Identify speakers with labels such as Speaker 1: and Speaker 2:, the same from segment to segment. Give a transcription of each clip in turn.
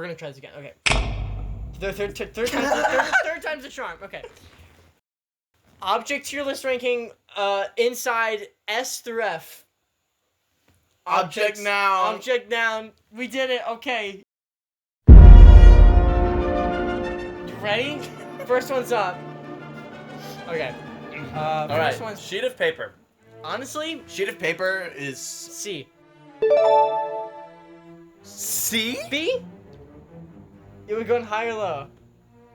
Speaker 1: gonna try this again. Okay. Third time's the charm. Okay. Object tier list ranking. Inside S through F.
Speaker 2: Object noun.
Speaker 1: Object noun. We did it. Okay. You ready? First one's up. Okay.
Speaker 2: All right.
Speaker 1: First one's
Speaker 2: Sheet of paper.
Speaker 1: honestly
Speaker 2: Sheet of paper is
Speaker 1: C.
Speaker 2: C.
Speaker 1: B? You were going high or low?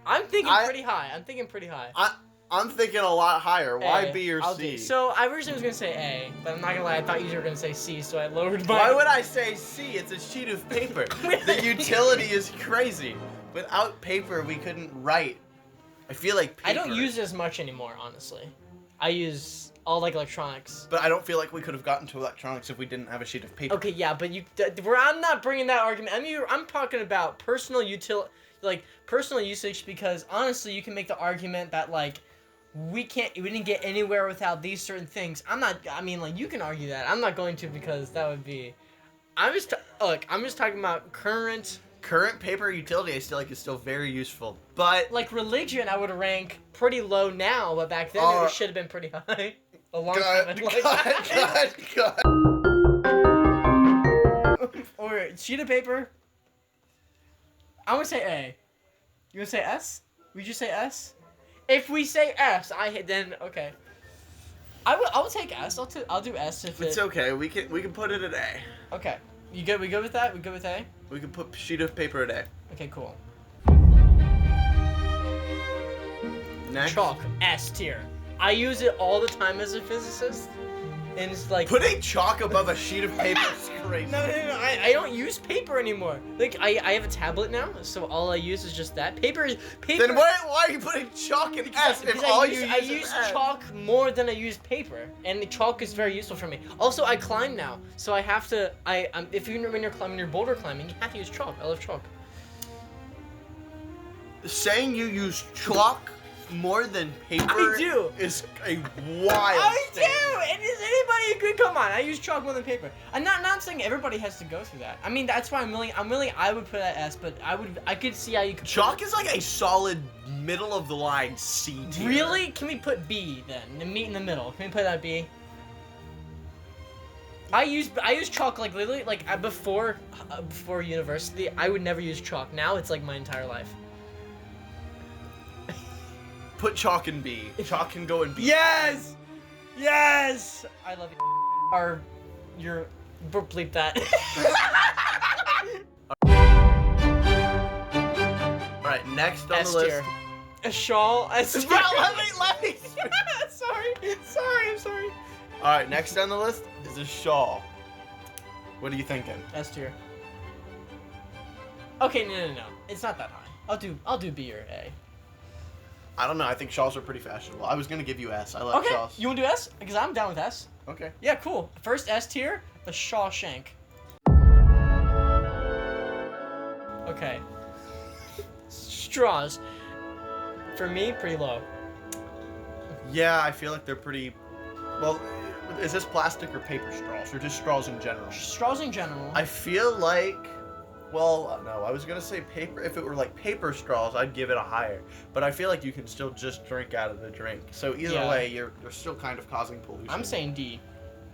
Speaker 1: I'm thinking pretty high.
Speaker 2: I'm thinking a lot higher. Why
Speaker 1: A.
Speaker 2: B or
Speaker 1: I'll
Speaker 2: C?
Speaker 1: do. So I originally was gonna say A, but I'm not gonna lie. I thought you were gonna say C, so I lowered mine.
Speaker 2: Why would I say C? It's a sheet of paper. The utility is crazy. Without paper, we couldn't write. I feel like paper.
Speaker 1: I don't use it as much anymore, honestly. I use all like electronics.
Speaker 2: But I don't feel like we could have gotten to electronics if we didn't have a sheet of paper.
Speaker 1: Okay, yeah, but I'm not bringing that argument. I'm talking about personal personal usage, because honestly, you can make the argument that like we didn't get anywhere without these certain things. You can argue that. I'm not going to, because that would be. I'm just talking about current
Speaker 2: paper utility. I feel like is still very useful, but
Speaker 1: like religion. I would rank pretty low now, but back then it should have been pretty high. A long time ago.
Speaker 2: God.
Speaker 1: Or sheet of paper. I'm gonna say A. You gonna say S? Would you say S? If we say S, then okay. I will take S. I'll do S if
Speaker 2: it's okay. We can put it at A.
Speaker 1: Okay. You good? We good with that? We good with A?
Speaker 2: We can put sheet of paper at A.
Speaker 1: Okay, cool.
Speaker 2: Next.
Speaker 1: Chalk, S tier. I use it all the time as a physicist, and it's like
Speaker 2: putting chalk above a sheet of paper is crazy.
Speaker 1: No. I don't use paper anymore. Like I have a tablet now, so all I use is just that. Paper.
Speaker 2: Then why are you putting chalk in S if all you use
Speaker 1: I
Speaker 2: is
Speaker 1: use
Speaker 2: S?
Speaker 1: chalk more than I use paper, and chalk is very useful for me. Also, I climb now, so I have to. When you're boulder climbing, you have to use chalk. I love chalk.
Speaker 2: Saying you use chalk more than paper
Speaker 1: I do.
Speaker 2: Is a wild
Speaker 1: I
Speaker 2: statement.
Speaker 1: do. And is anybody agree? Come on, I use chalk more than paper. I'm not saying everybody has to go through that. I mean, that's why I would put it at S, but I could see how you could.
Speaker 2: Chalk is like a solid middle of the line C tier.
Speaker 1: Really? Can we put B then? Meet in the middle. Can we put that B? I use chalk like literally like before university. I would never use chalk. Now it's like my entire life.
Speaker 2: Put chalk in B. Chalk can go in B.
Speaker 1: Yes! Yes! I love you. Bleep that.
Speaker 2: Alright, next on
Speaker 1: S
Speaker 2: the list.
Speaker 1: tier. A shawl.
Speaker 2: Let me.
Speaker 1: Sorry, I'm sorry.
Speaker 2: Alright, next on the list is a shawl. What are you thinking?
Speaker 1: S tier. Okay, no. It's not that high. I'll do B or A.
Speaker 2: I don't know. I think shawls are pretty fashionable. I was gonna give you S. I like
Speaker 1: Okay,
Speaker 2: shawls.
Speaker 1: you wanna do S? Because I'm down with S.
Speaker 2: Okay.
Speaker 1: Yeah, cool. First S tier, the Shawshank. Okay. Straws. For me, pretty low.
Speaker 2: Yeah, I feel like they're pretty. Well, is this plastic or paper straws, or just straws in general?
Speaker 1: Straws in general.
Speaker 2: I feel like. Well, no, I was gonna say paper. If it were like paper straws, I'd give it a higher. But I feel like you can still just drink out of the drink. So either way, you're still kind of causing pollution.
Speaker 1: I'm saying D.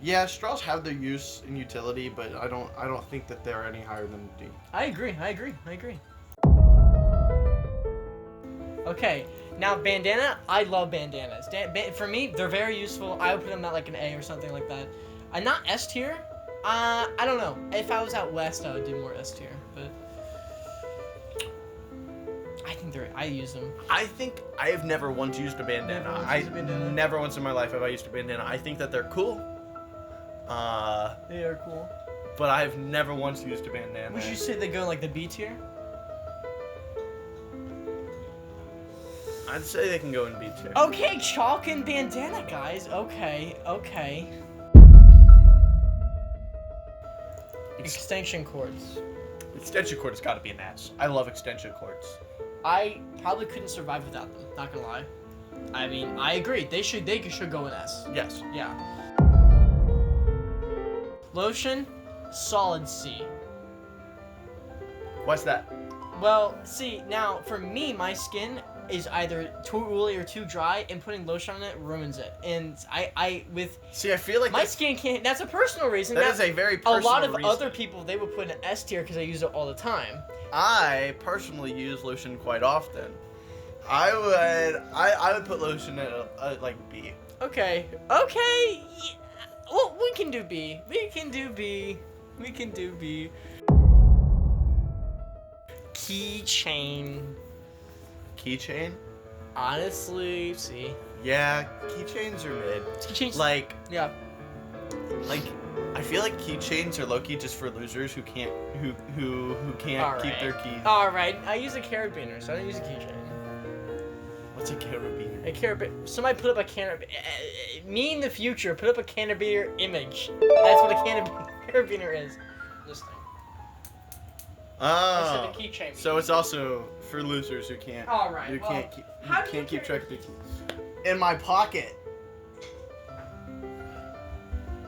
Speaker 2: Yeah, straws have their use and utility, but I don't think that they're any higher than D.
Speaker 1: I agree. Okay, now bandana. I love bandanas. For me, they're very useful. I would put them at like an A or something like that. Not S tier. I don't know. If I was out west, I would do more S tier. But I think I use them.
Speaker 2: I think I have never once used a bandana. Never once in my life have I used a bandana. I think that they're cool.
Speaker 1: They are cool.
Speaker 2: But I've never once used a bandana.
Speaker 1: Would you say they go in like the B tier?
Speaker 2: I'd say they can go in B tier.
Speaker 1: Okay, chalk and bandana, guys. Okay. Extension cords.
Speaker 2: Extension cord has got to be an S. I love extension cords.
Speaker 1: I probably couldn't survive without them. Not gonna lie. I mean, I agree. They should go in S.
Speaker 2: Yes.
Speaker 1: Yeah. Lotion, solid C.
Speaker 2: What's that?
Speaker 1: Well, see, now for me, my skin is either too oily or too dry, and putting lotion on it ruins it. And
Speaker 2: See, I feel like
Speaker 1: my skin can't. That's a personal reason.
Speaker 2: that is a very personal
Speaker 1: A lot of
Speaker 2: reason.
Speaker 1: other people, they would put an S tier because they use it all the time.
Speaker 2: I personally use lotion quite often. I would put lotion at like B.
Speaker 1: Okay. Okay. Well, we can do B. We can do B. We can do B. Keychain.
Speaker 2: Keychain?
Speaker 1: Honestly, see.
Speaker 2: Yeah, keychains are mid.
Speaker 1: Keychains.
Speaker 2: Like,
Speaker 1: Yeah.
Speaker 2: like, I feel like keychains are low-key just for losers who can't keep their keys.
Speaker 1: All right. I use a carabiner, so I don't use a keychain.
Speaker 2: What's a carabiner?
Speaker 1: A carabiner. Somebody put up a carabiner. Me in the future, put up a carabiner image. That's what a carabiner is. This thing.
Speaker 2: Oh.
Speaker 1: Instead of keychain.
Speaker 2: So it's also for losers who can't.
Speaker 1: All right.
Speaker 2: Who
Speaker 1: Well,
Speaker 2: can't keep track of the keys. In my pocket.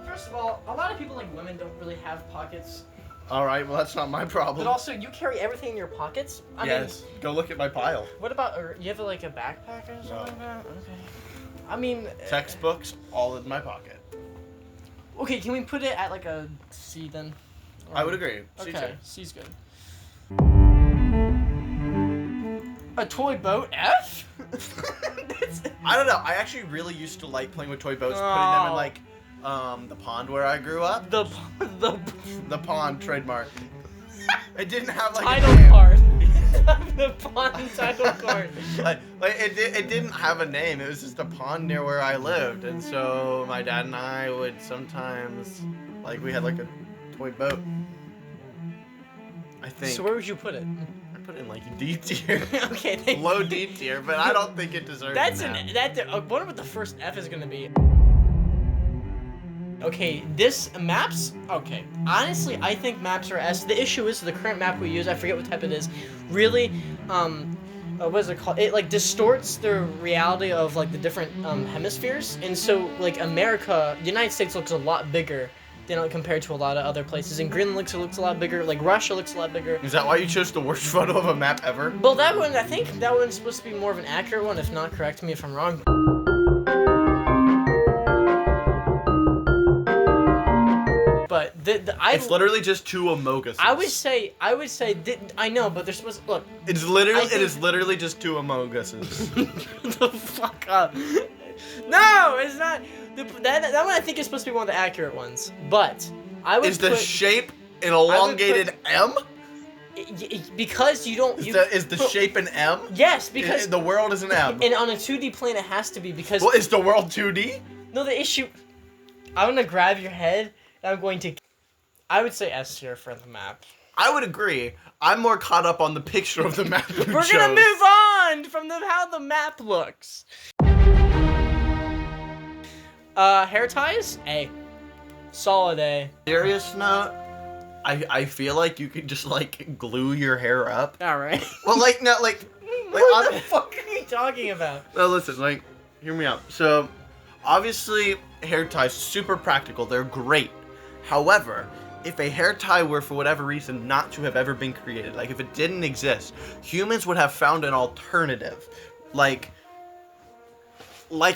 Speaker 1: First of all, a lot of people, like women, don't really have pockets.
Speaker 2: All right. Well, that's not my problem.
Speaker 1: But also, you carry everything in your pockets. I
Speaker 2: yes.
Speaker 1: mean,
Speaker 2: Go look at my pile.
Speaker 1: what about? Or you have like a backpack or something
Speaker 2: No.
Speaker 1: like that? Okay. I mean.
Speaker 2: Textbooks all in my pocket.
Speaker 1: Okay, can we put it at like a C then?
Speaker 2: I would agree.
Speaker 1: Okay, C's good. A toy boat? F?
Speaker 2: I don't know. I actually really used to like playing with toy boats, putting them in like the pond where I grew up. The pond trademark. It didn't have like
Speaker 1: title
Speaker 2: a name.
Speaker 1: card. The pond title card.
Speaker 2: like it didn't have a name. It was just a pond near where I lived, and so my dad and I would sometimes we had like a toy boat. I think.
Speaker 1: So where would you put it?
Speaker 2: I put it in like D tier.
Speaker 1: Okay. Thank
Speaker 2: Low
Speaker 1: you.
Speaker 2: D tier, but I don't think it deserves
Speaker 1: That's
Speaker 2: an
Speaker 1: an
Speaker 2: F.
Speaker 1: I wonder what the first F is gonna be. Okay, this maps. Okay, honestly, I think maps are S. The issue is the current map we use. I forget what type it is. Really, what is it called? It like distorts the reality of like the different hemispheres, and so like America, the United States looks a lot bigger than compared to a lot of other places. And Greenland looks a lot bigger. Like Russia looks a lot bigger.
Speaker 2: Is that why you chose the worst photo of a map ever?
Speaker 1: Well, that one, I think that one's supposed to be more of an accurate one. If not, correct me if I'm wrong. But
Speaker 2: it's literally just two Among Us.
Speaker 1: I would say, I know, but they're supposed to, look.
Speaker 2: It is literally just two Among Us's.
Speaker 1: The fuck up. No, it's not. That one I think is supposed to be one of the accurate ones. But I would
Speaker 2: Is the shape an elongated M?
Speaker 1: Because you don't.
Speaker 2: Is the shape an M?
Speaker 1: Yes, because
Speaker 2: the world is an M.
Speaker 1: And on a 2D plane, it has to be because.
Speaker 2: Well, is the world 2D?
Speaker 1: No, the issue. I'm gonna grab your head. And I'm going to. I would say S tier for the map.
Speaker 2: I would agree. I'm more caught up on the picture of the map.
Speaker 1: We're gonna move on from how the map looks. Hair ties? A. Solid A.
Speaker 2: Serious note, I feel like you could just glue your hair up.
Speaker 1: Alright.
Speaker 2: Well,
Speaker 1: what the fuck are you talking about?
Speaker 2: No, listen, hear me out. So, obviously, hair ties, super practical. They're great. However, if a hair tie were for whatever reason not to have ever been created, if it didn't exist, humans would have found an alternative. Like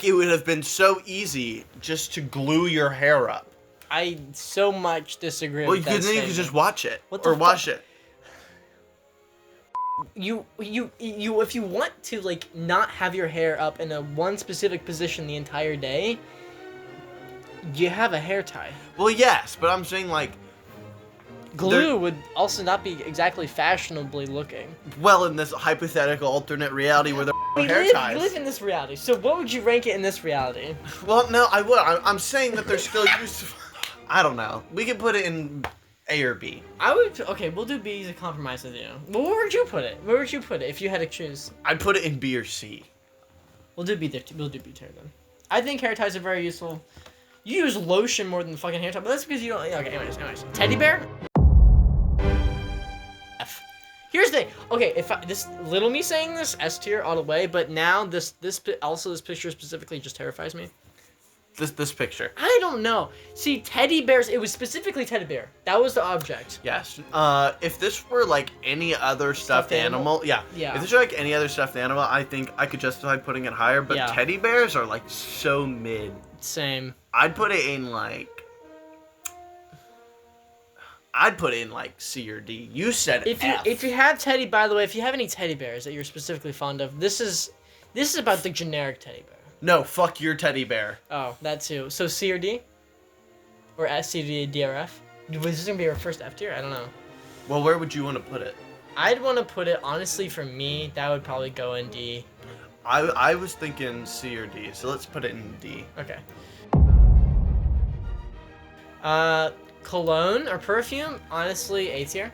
Speaker 2: it would have been so easy just to glue your hair up.
Speaker 1: I so much disagree with that
Speaker 2: then you
Speaker 1: statement.
Speaker 2: could just watch it.
Speaker 1: What the
Speaker 2: or wash it.
Speaker 1: You if you want to not have your hair up in a one specific position the entire day, you have a hair tie.
Speaker 2: Well, yes, but I'm saying
Speaker 1: glue would also not be exactly fashionably looking.
Speaker 2: Well, in this hypothetical alternate reality where there are hair ties.
Speaker 1: We live in this reality. So what would you rank it in this reality?
Speaker 2: Well, no, I would. I'm saying that they're still useful. I don't know. We could put it in A or B.
Speaker 1: Okay, we'll do B as a compromise with you. Well, where would you put it? Where would you put it if you had to choose?
Speaker 2: I'd put it in B or C.
Speaker 1: We'll do B tier then. I think hair ties are very useful. You use lotion more than the fucking hair tie, but that's because you don't. Okay, anyways. Teddy bear? F. Here's the thing. Okay, this little me saying this, S tier all the way, but now this picture specifically just terrifies me.
Speaker 2: This picture.
Speaker 1: I don't know. See, teddy bears. It was specifically teddy bear. That was the object.
Speaker 2: Yes. If this were like any other stuffed animal, yeah.
Speaker 1: Yeah.
Speaker 2: If this were like any other stuffed animal, I think I could justify putting it higher. But
Speaker 1: Yeah.
Speaker 2: teddy bears are like so mid.
Speaker 1: Same.
Speaker 2: I'd put it in like. I'd put it in like C or D. You said F.
Speaker 1: If you have teddy, by the way, if you have any teddy bears that you're specifically fond of, this is about the generic teddy bear.
Speaker 2: No, fuck your teddy bear.
Speaker 1: Oh, that too. So C or D? Or S, C, D, D, or F? Was this gonna be our first F tier? I don't know.
Speaker 2: Well, where would you want to put it?
Speaker 1: I'd want to put it, honestly, for me, that would probably go in D.
Speaker 2: I was thinking C or D, so let's put it in D.
Speaker 1: Okay. Cologne or perfume? Honestly, A tier.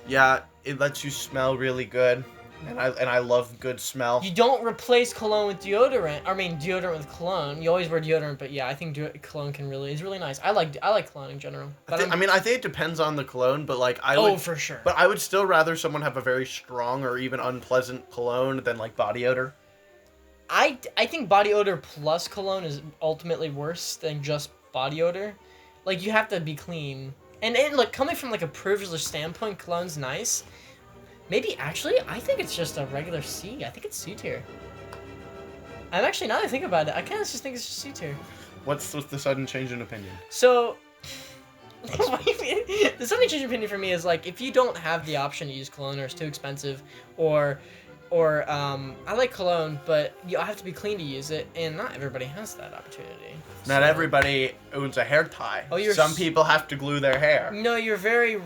Speaker 2: Yeah, it lets you smell really good, and I love good smell.
Speaker 1: You don't replace cologne with deodorant. I mean, deodorant with cologne. You always wear deodorant, but yeah, I think cologne is really nice. I like cologne in general. But
Speaker 2: I think it depends on the cologne, but like
Speaker 1: oh, for sure.
Speaker 2: But I would still rather someone have a very strong or even unpleasant cologne than like body odor.
Speaker 1: I think body odor plus cologne is ultimately worse than just body odor. Like, you have to be clean. And look, coming from like a privileged standpoint, cologne's nice. Maybe, actually, I think it's just a regular C. I think it's C tier. I'm actually, now that I think about it, I kind of just think it's just C tier.
Speaker 2: What's the sudden change in opinion?
Speaker 1: So, the sudden change in opinion for me is like, if you don't have the option to use cologne or it's too expensive, or I like cologne, but you have to be clean to use it, and not everybody has that opportunity.
Speaker 2: Not everybody owns a hair tie.
Speaker 1: Oh,
Speaker 2: Some people have to glue their hair.
Speaker 1: No, you're very...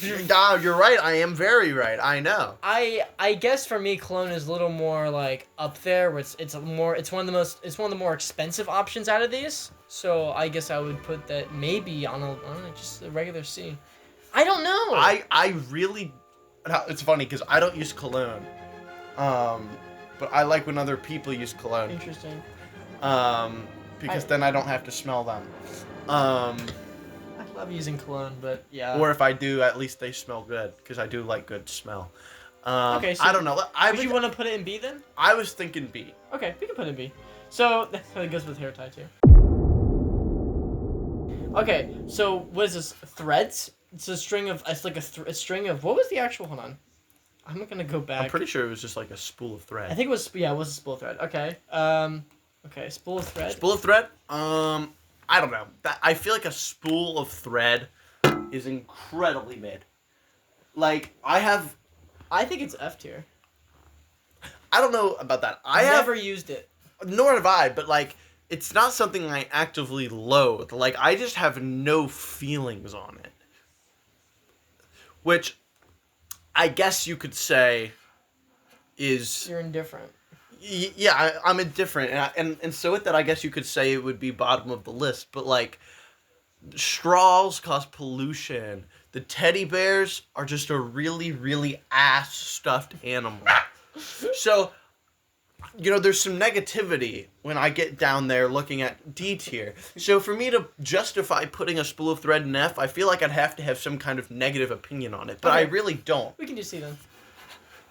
Speaker 2: You're right. I am very right. I know.
Speaker 1: I guess for me, cologne is a little more like up there, where it's one of the more expensive options out of these. So I guess I would put that maybe on just a regular C. I don't know.
Speaker 2: I really... It's funny because I don't use cologne. But I like when other people use cologne.
Speaker 1: Interesting.
Speaker 2: Because then I don't have to smell them.
Speaker 1: I love using cologne, but yeah.
Speaker 2: Or if I do, at least they smell good, because I do like good smell.
Speaker 1: Okay, so
Speaker 2: I don't know.
Speaker 1: Would you want to put it in B then?
Speaker 2: I was thinking B.
Speaker 1: Okay, we can put it in B. So that goes with hair tie too. Okay, so what is this? Threads? It's a string of. It's like a string of. What was the actual? Hold on. I'm gonna go back.
Speaker 2: I'm pretty sure it was just like a spool of thread.
Speaker 1: I think it was. Yeah, it was a spool of thread. Okay. Okay, spool of thread.
Speaker 2: Spool of thread? I don't know. I feel like a spool of thread is incredibly mid. Like,
Speaker 1: I think it's F tier.
Speaker 2: I don't know about that. I
Speaker 1: never used it.
Speaker 2: Nor have I, but like, it's not something I actively loathe. Like, I just have no feelings on it. Which, I guess you could say, is...
Speaker 1: You're indifferent.
Speaker 2: Yeah, I'm indifferent, and so with that, I guess you could say it would be bottom of the list. But like, straws cause pollution. The teddy bears are just a really, really ass stuffed animal. So, there's some negativity when I get down there looking at D tier. So for me to justify putting a spool of thread in F, I feel like I'd have to have some kind of negative opinion on it, but
Speaker 1: Okay.
Speaker 2: I really don't.
Speaker 1: We can do C then.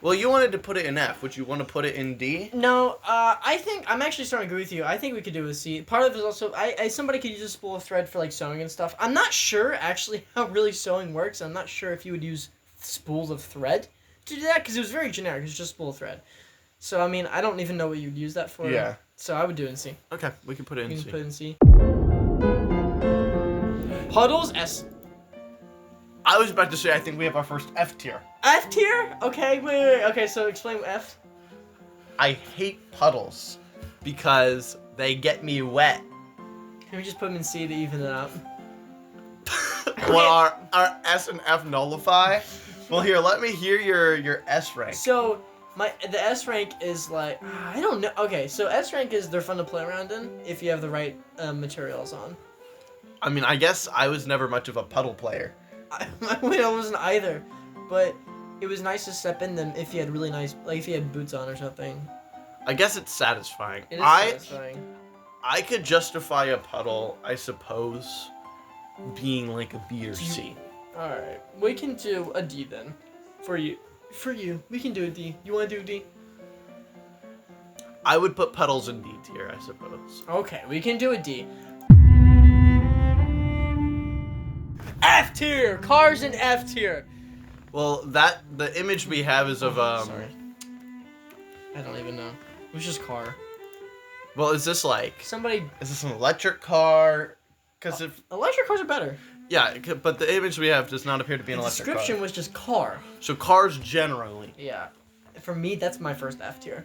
Speaker 2: Well, you wanted to put it in F. Would you want to put it in D?
Speaker 1: No, I think I'm actually starting to agree with you. I think we could do a C. Part of it is also somebody could use a spool of thread for like sewing and stuff. I'm not sure actually how really sewing works. I'm not sure if you would use spools of thread to do that because it was very generic. It's just spool of thread. So I mean, I don't even know what you'd use that for.
Speaker 2: Yeah.
Speaker 1: So I would do it in C.
Speaker 2: Okay, we can put it in
Speaker 1: We
Speaker 2: C.
Speaker 1: can put it in C. Puddles S.
Speaker 2: I was about to say I think we have our first F tier.
Speaker 1: F tier? Okay, wait. Okay, so explain F.
Speaker 2: I hate puddles because they get me wet.
Speaker 1: Can we just put them in C to even it out?
Speaker 2: Well, our S and F nullify. Well, here, let me hear your S rank.
Speaker 1: So the S rank is like I don't know. Okay, so S rank is they're fun to play around in if you have the right materials on.
Speaker 2: I mean, I guess I was never much of a puddle player.
Speaker 1: I wasn't either, but it was nice to step in them if you had really nice, like if you had boots on or something.
Speaker 2: I guess it's satisfying.
Speaker 1: It is satisfying.
Speaker 2: I could justify a puddle, I suppose, being like a B or C.
Speaker 1: All right, we can do a D then. For you, we can do a D. You want to do a D?
Speaker 2: I would put pedals in D tier, I suppose.
Speaker 1: Okay, we can do a D. F tier! Cars in F tier!
Speaker 2: Well, the image we have is of
Speaker 1: Sorry. I don't even know. It was just car.
Speaker 2: Well, is this like
Speaker 1: Somebody.
Speaker 2: is this an electric car? Because if
Speaker 1: Electric cars are better.
Speaker 2: yeah, but the image we have does not appear to be an
Speaker 1: The
Speaker 2: electric
Speaker 1: description
Speaker 2: car.
Speaker 1: was just car.
Speaker 2: So cars generally.
Speaker 1: Yeah. For me, that's my first F tier.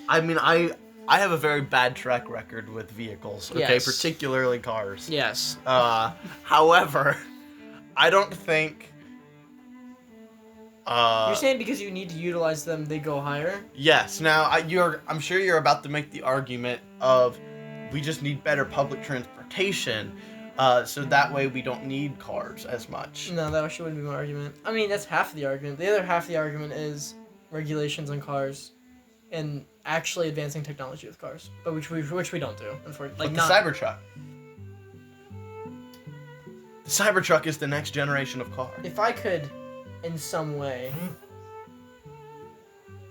Speaker 2: I mean, I have a very bad track record with vehicles. Okay,
Speaker 1: Yes.
Speaker 2: particularly cars.
Speaker 1: Yes.
Speaker 2: However, I don't think.
Speaker 1: You're saying because you need to utilize them, they go higher?
Speaker 2: Yes. Now, I'm sure you're about to make the argument of we just need better public transportation, so that way we don't need cars as much.
Speaker 1: No, that actually wouldn't be my argument. I mean, that's half of the argument. The other half of the argument is regulations on cars and actually advancing technology with cars, but which we don't do, unfortunately.
Speaker 2: Like the Cybertruck. The Cybertruck is the next generation of car.
Speaker 1: If I could, in some way,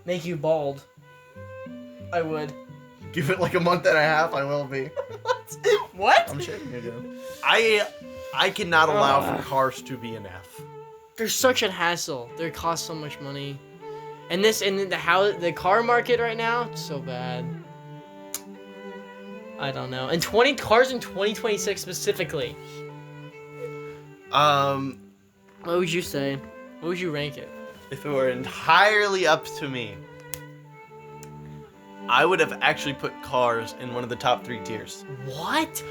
Speaker 1: make you bald, I would.
Speaker 2: Give it like a month and a half, I will be.
Speaker 1: What?
Speaker 2: I'm shaking again. I cannot allow for cars to be an F.
Speaker 1: They're such a hassle. They cost so much money, and the car market right now, it's so bad. I don't know. And 20 cars in 2026 specifically. What would you say? What would you rank it?
Speaker 2: If it were entirely up to me, I would have actually put cars in one of the top 3 tiers.
Speaker 1: What?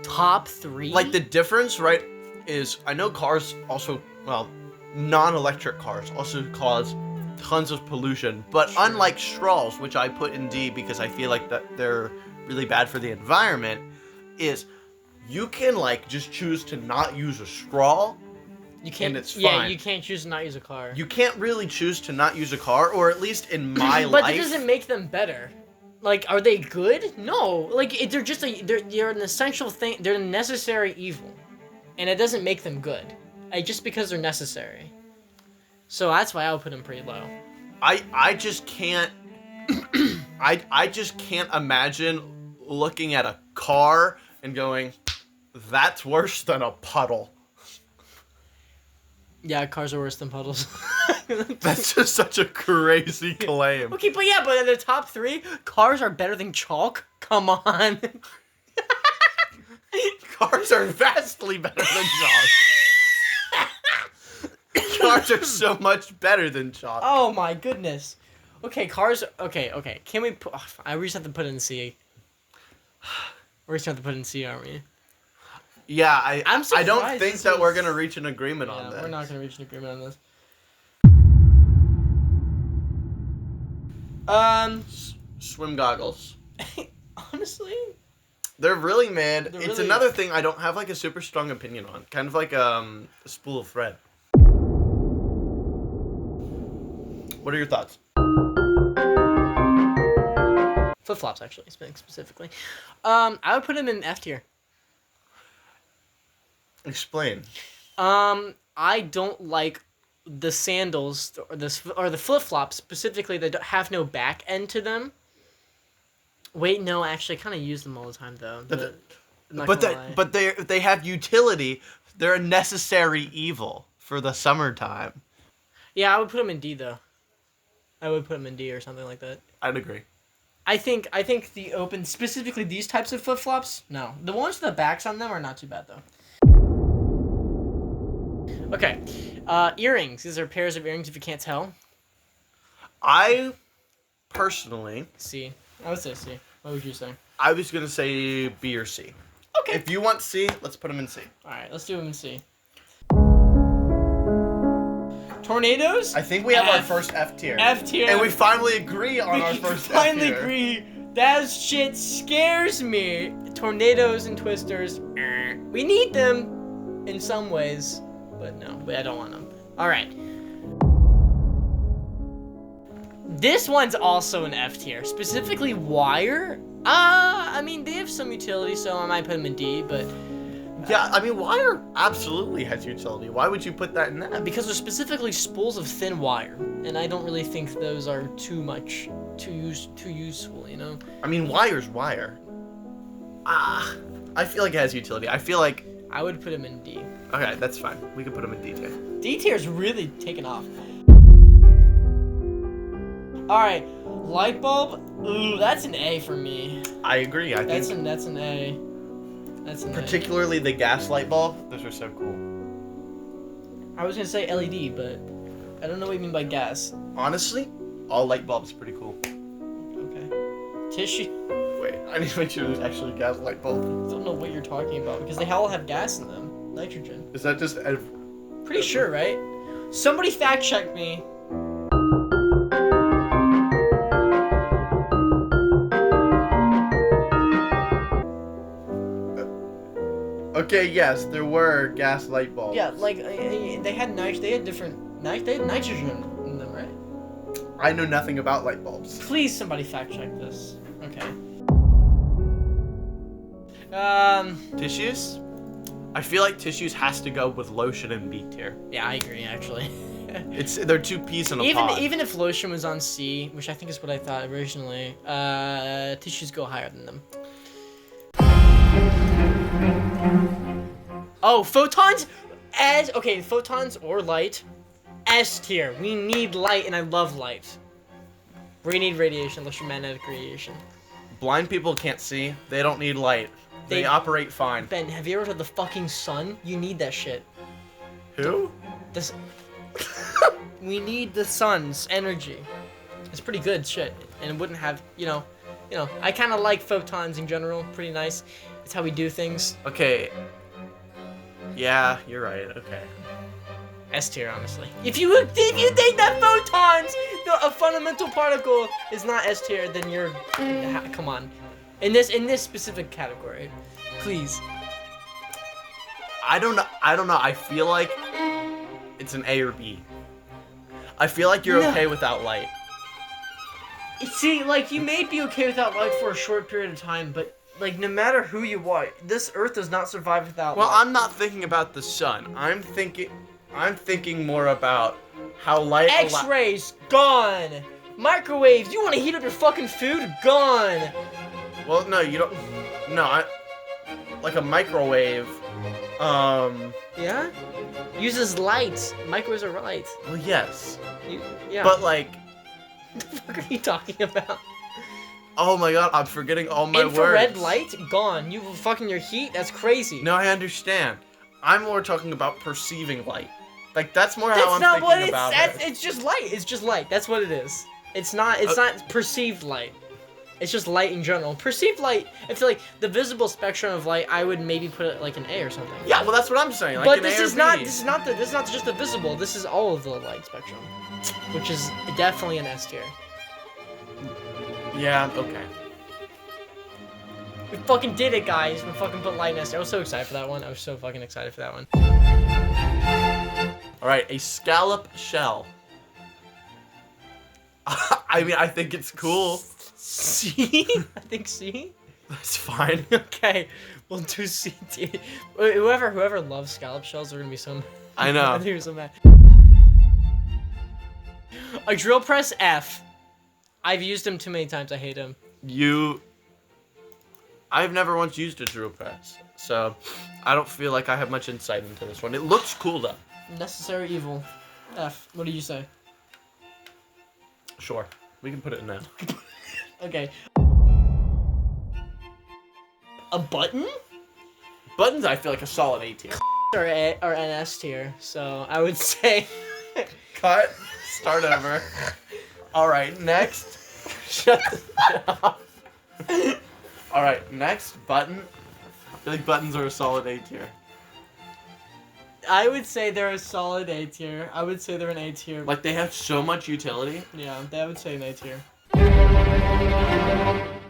Speaker 1: Top 3?
Speaker 2: Like the difference, right, is I know cars also, well, non-electric cars also cause tons of pollution, but
Speaker 1: Sure.
Speaker 2: unlike straws, which I put in D because I feel like that they're really bad for the environment, is you can like just choose to not use a straw.
Speaker 1: You can't.
Speaker 2: And it's
Speaker 1: Yeah,
Speaker 2: fine.
Speaker 1: you can't choose to not use a car.
Speaker 2: You can't really choose to not use a car, or at least in my
Speaker 1: But
Speaker 2: life.
Speaker 1: that doesn't make them better. Like, are they good? No. Like, they're just they're an essential thing. They're a necessary evil, and it doesn't make them good. Just because they're necessary. So that's why I would put them pretty low.
Speaker 2: I just can't. I just can't imagine looking at a car and going, "That's worse than a puddle."
Speaker 1: Yeah, cars are worse than puddles.
Speaker 2: That's just such a crazy claim.
Speaker 1: Okay, but in the top 3, cars are better than chalk. Come on.
Speaker 2: Cars are vastly better than chalk. Cars are so much better than chalk.
Speaker 1: Oh my goodness. Okay, cars. Okay. Can we put? I just have to put it in C. We're just have to put it in C, aren't we?
Speaker 2: Yeah,
Speaker 1: I'm
Speaker 2: I don't
Speaker 1: surprised
Speaker 2: think
Speaker 1: this
Speaker 2: that we're
Speaker 1: was-
Speaker 2: gonna reach an agreement on
Speaker 1: Yeah,
Speaker 2: this.
Speaker 1: we're not gonna reach an agreement on this.
Speaker 2: Swim goggles.
Speaker 1: Honestly,
Speaker 2: They're really mid.
Speaker 1: They're
Speaker 2: It's
Speaker 1: really-
Speaker 2: another thing I don't have like a super strong opinion on. Kind of like a spool of thread. What are your thoughts?
Speaker 1: flip flops actually, specifically. I would put them in F tier.
Speaker 2: Explain.
Speaker 1: I don't like the sandals or the flip flops specifically that have no back end to them. Wait, no, actually, I kind of use them all the time though.
Speaker 2: But they have utility. They're a necessary evil for the summertime.
Speaker 1: Yeah, I would put them in D though. I would put them in D or something like that.
Speaker 2: I'd agree.
Speaker 1: I think the open, specifically these types of flip flops. No, the ones with the backs on them are not too bad though. Okay, earrings. These are pairs of earrings. If you can't tell,
Speaker 2: I personally,
Speaker 1: C. I would say C. What would you say?
Speaker 2: I was gonna say B or C.
Speaker 1: Okay.
Speaker 2: If you want C, let's put them in C.
Speaker 1: All right, let's do them in C. Tornadoes.
Speaker 2: I think we have our
Speaker 1: F.
Speaker 2: first F tier.
Speaker 1: F tier.
Speaker 2: And we finally agree on our first F
Speaker 1: finally
Speaker 2: tier.
Speaker 1: agree. That shit scares me. Tornadoes and twisters. We need them in some ways, but no, I don't want them. All right. This one's also an F tier, specifically wire. I mean, they have some utility, so I might put them in D, but
Speaker 2: Yeah, I mean, wire absolutely has utility. Why would you put that in that?
Speaker 1: because they're specifically spools of thin wire, and I don't really think those are too too useful, you know.
Speaker 2: I mean, wire's wire. I feel like it has utility. I feel like.
Speaker 1: I would put him in D.
Speaker 2: Okay, that's fine. We can put him in D tier.
Speaker 1: D tier's really taken off. All right, light bulb. Ooh, that's an A for me.
Speaker 2: I agree.
Speaker 1: That's an A. That's an
Speaker 2: particularly the gas light bulb. Those are so cool.
Speaker 1: A. I was gonna say LED, but I don't know what you mean by gas.
Speaker 2: Honestly, all light bulbs are pretty cool.
Speaker 1: Okay. Tissue.
Speaker 2: Wait, I need to make sure there's actually a gas light bulb.
Speaker 1: I don't know what you're talking about because they all have gas in them. Nitrogen.
Speaker 2: Is that just?
Speaker 1: Pretty sure, right? Somebody fact check me.
Speaker 2: Okay, yes, there were gas light bulbs.
Speaker 1: Yeah, like they had nitrogen in them, right?
Speaker 2: I know nothing about light bulbs.
Speaker 1: Please, somebody fact check this. Okay.
Speaker 2: Tissues? I feel like tissues has to go with lotion and B tier.
Speaker 1: Yeah, I agree. Actually,
Speaker 2: They're two peas in a pod.
Speaker 1: even if lotion was on C, which I think is what I thought originally, tissues go higher than them. Oh, photons? Okay, photons or light. S tier. We need light, and I love light. We need radiation, electromagnetic radiation.
Speaker 2: Blind people can't see. They don't need light. They operate fine.
Speaker 1: Ben, have you ever heard of the fucking sun? You need that shit.
Speaker 2: Who?
Speaker 1: This. We need the sun's energy. It's pretty good shit, and it wouldn't have, you know. I kind of like photons in general. Pretty nice. It's how we do things.
Speaker 2: Okay. Yeah, you're right. Okay.
Speaker 1: S tier, honestly. If you think that photons, a fundamental particle, is not S tier, then you're. Come on. In this specific category, please.
Speaker 2: I don't know. I feel like it's an A or B. I feel like you're okay without light.
Speaker 1: See, like, you may be okay without light for a short period of time, but like, no matter who you are, this Earth does not survive without light.
Speaker 2: Well, I'm not thinking about the sun. I'm thinking more about how light.
Speaker 1: X-rays gone. Microwaves. You want to heat up your fucking food? Gone.
Speaker 2: Well, no, you don't. No, like a microwave.
Speaker 1: Yeah. Uses light. Microwaves are light.
Speaker 2: Well, yes.
Speaker 1: Yeah.
Speaker 2: But like.
Speaker 1: What the fuck are you talking about?
Speaker 2: Oh my god, I'm forgetting all my words.
Speaker 1: Infrared light gone. You fucking your heat. That's crazy.
Speaker 2: No, I understand. I'm more talking about perceiving light. Like that's more how I'm thinking about it.
Speaker 1: It's just light. It's just light. That's what it is. It's not. It's not perceived light. It's just light in general. Perceived light. I feel like the visible spectrum of light. I would maybe put it like an A or something.
Speaker 2: Yeah, well, that's what I'm saying. Like
Speaker 1: but
Speaker 2: an
Speaker 1: this
Speaker 2: A or
Speaker 1: is
Speaker 2: B.
Speaker 1: not. This is not just the visible. This is all of the light spectrum, which is definitely an S tier.
Speaker 2: Yeah. Okay.
Speaker 1: We fucking did it, guys. We fucking put light in S tier. I was so excited for that one. I was so fucking excited for that one.
Speaker 2: All right, a scallop shell. I mean, I think it's cool.
Speaker 1: C? I think C?
Speaker 2: That's fine.
Speaker 1: Okay, we'll do C tier. Whoever loves scallop shells are gonna be so mad.
Speaker 2: I know.
Speaker 1: They're so mad. A drill press F. I've used him too many times. I hate him.
Speaker 2: I've never once used a drill press, so I don't feel like I have much insight into this one. It looks cool though.
Speaker 1: Necessary evil. F. What do you say?
Speaker 2: Sure, we can put it in there.
Speaker 1: Okay. A button?
Speaker 2: Buttons, I feel like a solid A tier.
Speaker 1: Or an S tier. So I would say.
Speaker 2: Cut. Start over. All right, next. Shut the shit up. All right, next button. I feel like buttons are a solid A tier.
Speaker 1: I would say they're a solid A tier. I would say they're an A tier.
Speaker 2: Like they have so much utility.
Speaker 1: Yeah, I would say an A tier.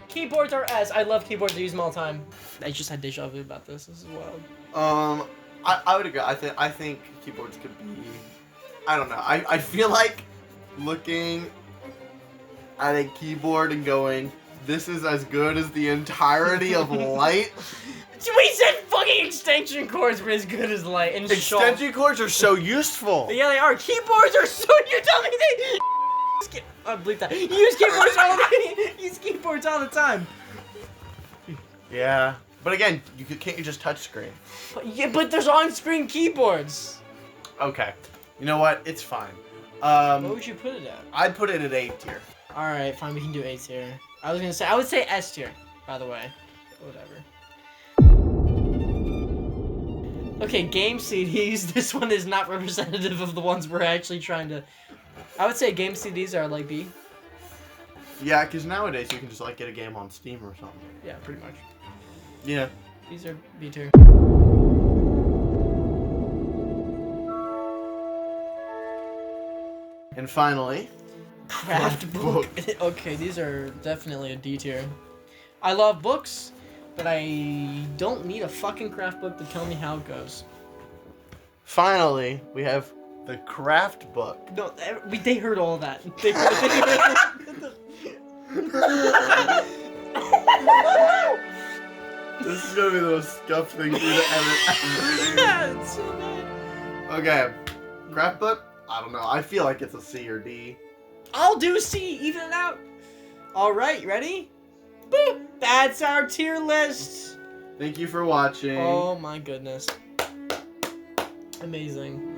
Speaker 1: Keyboards are S. I love keyboards. I use them all the time. I just had deja vu about this. This is wild.
Speaker 2: I would agree. I think keyboards could be. I don't know. I feel like looking at a keyboard and going, this is as good as the entirety of light.
Speaker 1: We said fucking extension cords were as good as light and
Speaker 2: Extension cords are so useful.
Speaker 1: Yeah, they are. Keyboards are so. You tell me they. I believe that. You use keyboards all the You use keyboards all the time.
Speaker 2: Yeah, but again, can't you just touch screen?
Speaker 1: But there's on-screen keyboards.
Speaker 2: Okay, you know what? It's fine.
Speaker 1: What would you put it at?
Speaker 2: I'd put it at A tier.
Speaker 1: All right, fine. We can do A tier. I was gonna say I would say S tier. By the way, whatever. Okay, game CDs. This one is not representative of the ones we're actually trying to. I would say game CDs are like B.
Speaker 2: Yeah, because nowadays you can just like get a game on Steam or something.
Speaker 1: Yeah, pretty much.
Speaker 2: Yeah.
Speaker 1: These are B tier.
Speaker 2: And finally,
Speaker 1: Craft book. Okay, these are definitely a D tier. I love books, but I don't need a fucking craft book to tell me how it goes.
Speaker 2: Finally, we have the craft book.
Speaker 1: No, they heard all that.
Speaker 2: This is gonna be the most scuffed thing for you to edit.
Speaker 1: Yeah, it's so bad.
Speaker 2: Okay, craft book. I don't know. I feel like it's a C or D.
Speaker 1: I'll do C, even it out. All right, ready? Boop. That's our tier list.
Speaker 2: Thank you for watching.
Speaker 1: Oh my goodness. Amazing.